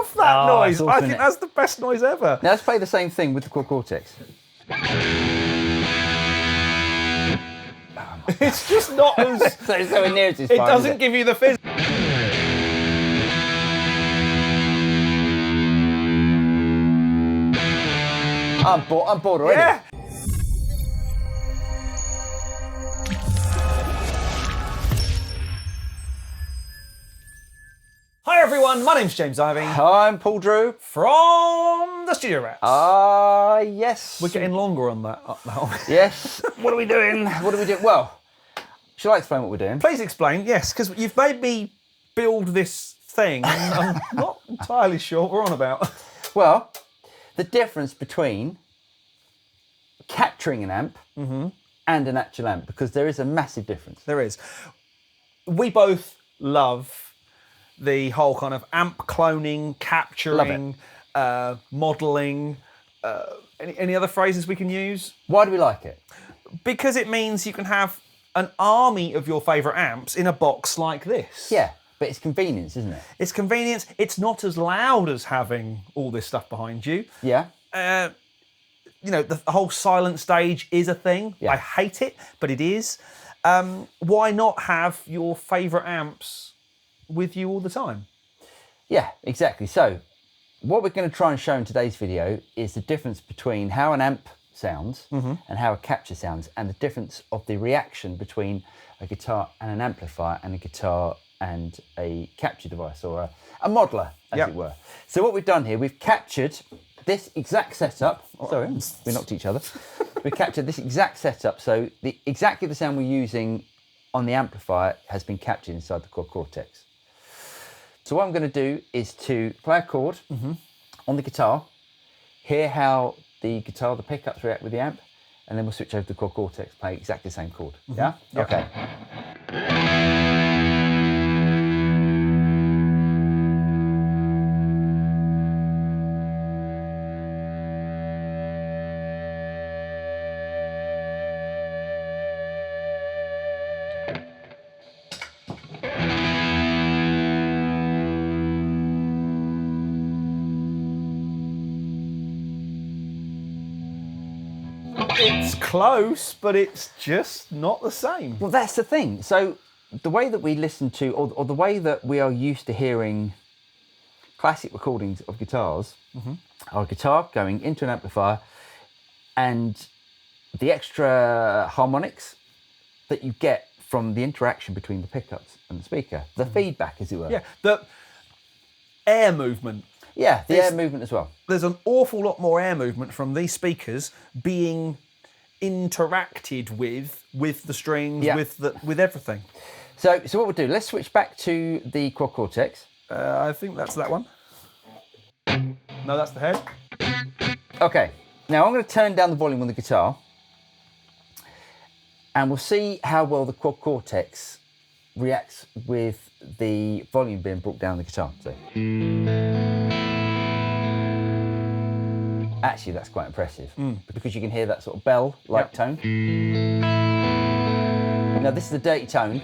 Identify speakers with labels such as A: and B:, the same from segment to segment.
A: love that noise.
B: Awesome,
A: I think that's the best noise ever.
B: Now let's play the same thing with the Quad Cortex.
A: It's just not as...
B: So it's nowhere near as
A: It
B: fine,
A: doesn't give you the fizz.
B: I'm bored already.
A: Yeah. Hi everyone, my name's James Ivey.
B: I'm Paul Drew.
A: From the Studio Rats.
B: Yes.
A: We're getting longer on that now.
B: Yes. What are we doing? Well, shall I explain what we're doing?
A: Please explain, yes, because you've made me build this thing and I'm not entirely sure what we're on about.
B: Well, the difference between capturing an amp and an actual amp, because there is a massive difference.
A: There is. We both love the whole kind of amp cloning, capturing, modelling. Any other phrases we can use?
B: Why do we like it?
A: Because it means you can have an army of your favourite amps in a box like this.
B: Yeah, but it's convenience, isn't it?
A: It's convenience. It's not as loud as having all this stuff behind you.
B: Yeah.
A: You know, the whole silent stage is a thing.
B: Yeah.
A: I hate it, but it is. Why not have your favourite amps with you all the time?
B: Yeah, exactly. So what we're going to try and show in today's video is the difference between how an amp sounds and how a capture sounds, and the difference of the reaction between a guitar and an amplifier and a guitar and a capture device, or a modeler, as it were. So what we've done here, we've captured this exact setup. Sorry, we knocked each other. We captured this exact setup, so exactly the sound we're using on the amplifier has been captured inside the Quad Cortex. So what I'm going to do is to play a chord on the guitar, hear how the pickups react with the amp, and then we'll switch over to the Quad Cortex, play exactly the same chord. Yeah? Okay.
A: It's close, but it's just not the same.
B: Well, that's the thing. So the way that we listen to, or the way that we are used to hearing classic recordings of guitars, are a guitar going into an amplifier and the extra harmonics that you get from the interaction between the pickups and the speaker, the feedback, as it were.
A: Yeah, the air movement.
B: Yeah, the air movement as well.
A: There's an awful lot more air movement from these speakers being interacted with the strings, with everything.
B: So what we'll do, let's switch back to the Quad Cortex.
A: I think that's that one. No, that's the head.
B: Okay, now I'm going to turn down the volume on the guitar and we'll see how well the Quad Cortex reacts with the volume being brought down the guitar. So. Actually, that's quite impressive because you can hear that sort of bell-like tone. Now, this is a dirty tone.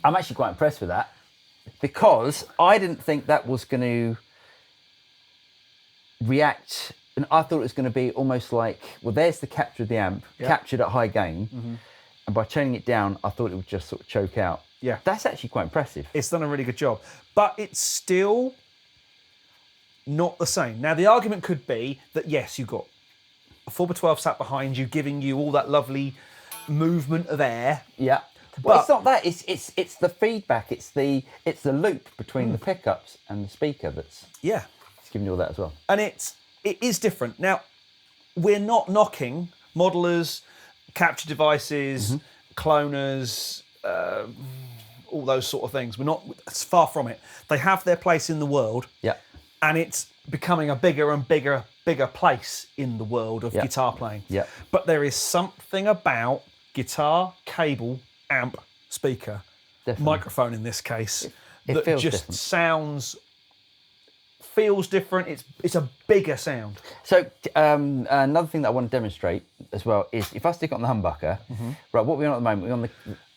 B: I'm actually quite impressed with that because I didn't think that was going to react, and I thought it was going to be almost like, well, there's the capture of the amp, captured at high gain, and by turning it down, I thought it would just sort of choke out.
A: Yeah.
B: That's actually quite impressive.
A: It's done a really good job, but it's still not the same. Now, the argument could be that, yes, you've got a 4x12 sat behind you, giving you all that lovely movement of air.
B: Yeah. Well, it's not that. It's the feedback. It's the loop between the pickups and the speaker that's
A: it's
B: giving you all that as well.
A: And it's it is different. Now, we're not knocking modelers, capture devices, cloners, all those sort of things. We're not, it's far from it. They have their place in the world.
B: Yeah.
A: And it's becoming a bigger and bigger place in the world of guitar playing.
B: Yeah.
A: But there is something about guitar, cable, amp, speaker, microphone in this case,
B: it
A: that just feels different. It's a bigger sound.
B: So another thing that I want to demonstrate as well is if I stick it on the humbucker, right, what are we on at the moment?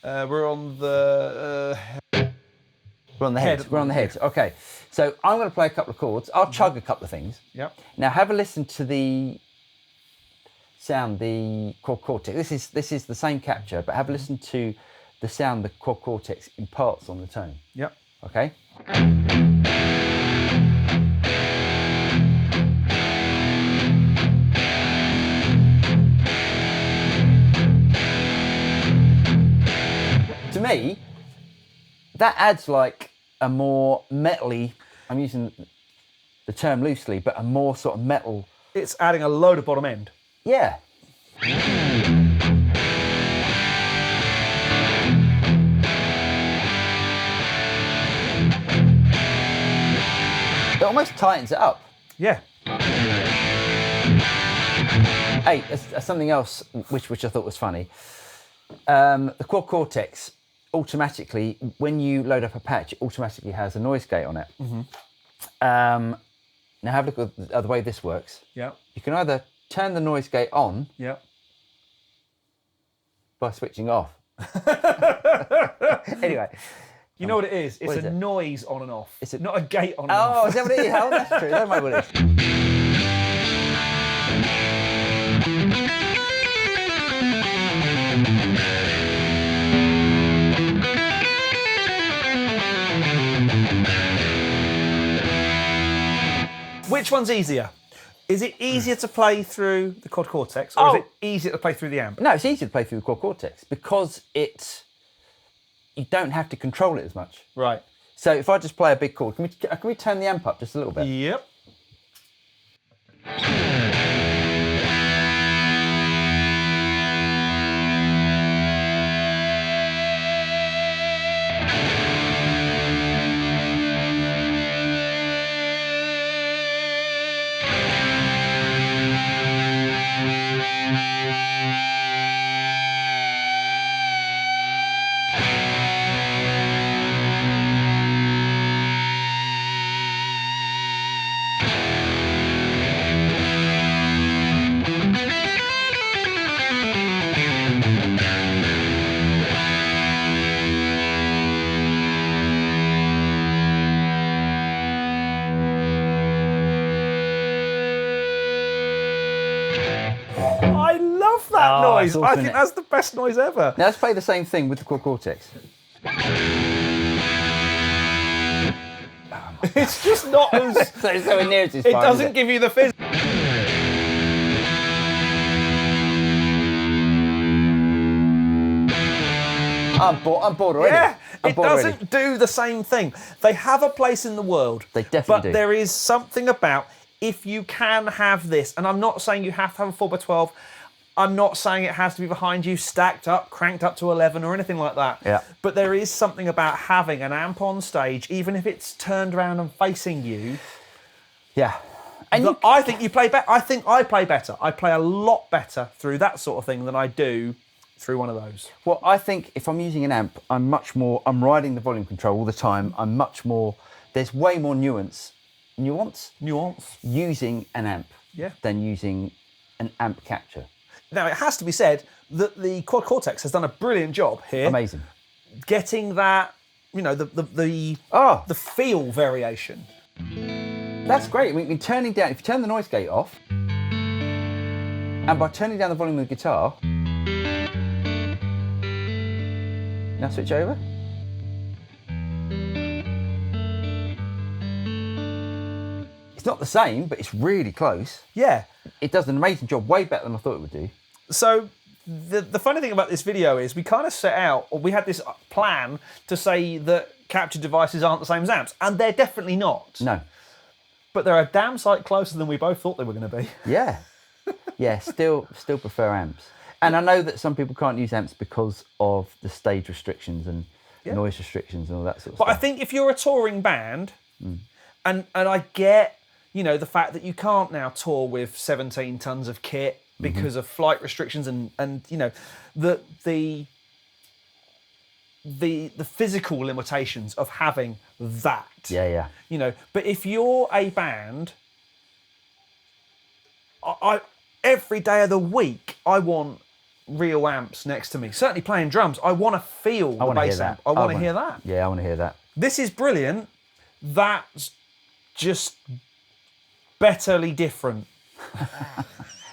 A: We're on the
B: head. We're on the head. Okay. So I'm going to play a couple of chords. I'll chug a couple of things.
A: Yep.
B: Now have a listen to the sound, the Quad Cortex. This is the same capture, but have a listen to the sound the Quad Cortex imparts on the tone.
A: Yep.
B: Okay. To me, that adds like a more metally, I'm using the term loosely, but a more sort of metal.
A: It's adding a load of bottom end.
B: Yeah. It almost tightens it up.
A: Yeah.
B: Hey, there's something else which I thought was funny. The Quad Cortex automatically, when you load up a patch, it automatically has a noise gate on it. Now have a look at the way this works.
A: Yeah.
B: You can either turn the noise gate on by switching off. Anyway.
A: You know what it is? It's a noise on and off. It's not a gate on and off.
B: Oh, is that what it is? Oh, that's true. That might be what it is.
A: Which one's easier? Is it easier to play through the Quad Cortex, or is it easier to play through the amp?
B: No, it's easier to play through the Quad Cortex because you don't have to control it as much.
A: Right.
B: So if I just play a big chord, can we turn the amp up just a little bit?
A: Yep. I love that noise.
B: Awesome,
A: I think that's the best noise ever.
B: Now let's play the same thing with the Quad Cortex.
A: It's just not as...
B: So it's nowhere near as
A: it doesn't give you the fizz.
B: I'm bored already.
A: Yeah, it doesn't do the same thing. They have a place in the world.
B: They definitely
A: do.
B: do.
A: But there is something about, if you can have this, and I'm not saying you have to have a 4x12, I'm not saying it has to be behind you, stacked up, cranked up to 11 or anything like that.
B: Yeah.
A: But there is something about having an amp on stage, even if it's turned around and facing you.
B: Yeah. And
A: I think you play better. I think I play better. I play a lot better through that sort of thing than I do through one of those.
B: Well, I think if I'm using an amp, I'm riding the volume control all the time. There's way more nuance using an amp than using an amp capture.
A: Now, it has to be said that the Quad Cortex has done a brilliant job here.
B: Amazing.
A: Getting that, the feel variation.
B: That's great. I mean, if you turn the noise gate off, and by turning down the volume of the guitar, now switch over. It's not the same, but it's really close.
A: Yeah.
B: It does an amazing job, way better than I thought it would do.
A: So the funny thing about this video is we kind of set out, or we had this plan to say that capture devices aren't the same as amps, and they're definitely not.
B: No.
A: but they're a damn sight closer than we both thought they were going to be.
B: Yeah. Yeah, still prefer amps. And I know that some people can't use amps because of the stage restrictions and noise restrictions and all that sort of stuff.
A: But I think if you're a touring band, and I get, you know, the fact that you can't now tour with 17 tons of kit because of flight restrictions and you know, the physical limitations of having that.
B: Yeah.
A: You know, but if you're a band, I every day of the week I want real amps next to me. Certainly playing drums, I want to feel the bass amp. I want to hear that.
B: Yeah, I want to hear that.
A: This is brilliant. That's just betterly different.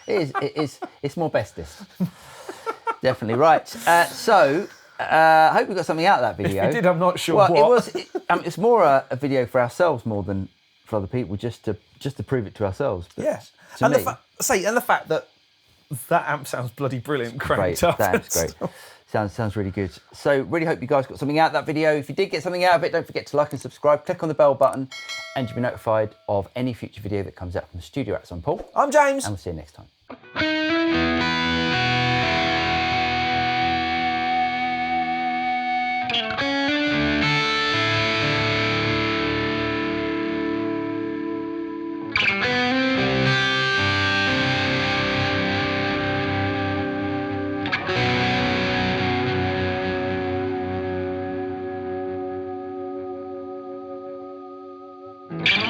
B: It's more bestest. Definitely right. So I hope we got something out of that video.
A: If we did, I'm not sure
B: what. It's more a video for ourselves more than for other people, just to prove it to ourselves. But
A: yeah.
B: And
A: the fact that amp sounds bloody brilliant, cranked up.
B: That amp's great. Sounds really good. So really hope you guys got something out of that video. If you did get something out of it, don't forget to like and subscribe. Click on the bell button and you'll be notified of any future video that comes out from the studio at I'm Paul.
A: I'm James.
B: And we'll see you next time.
C: You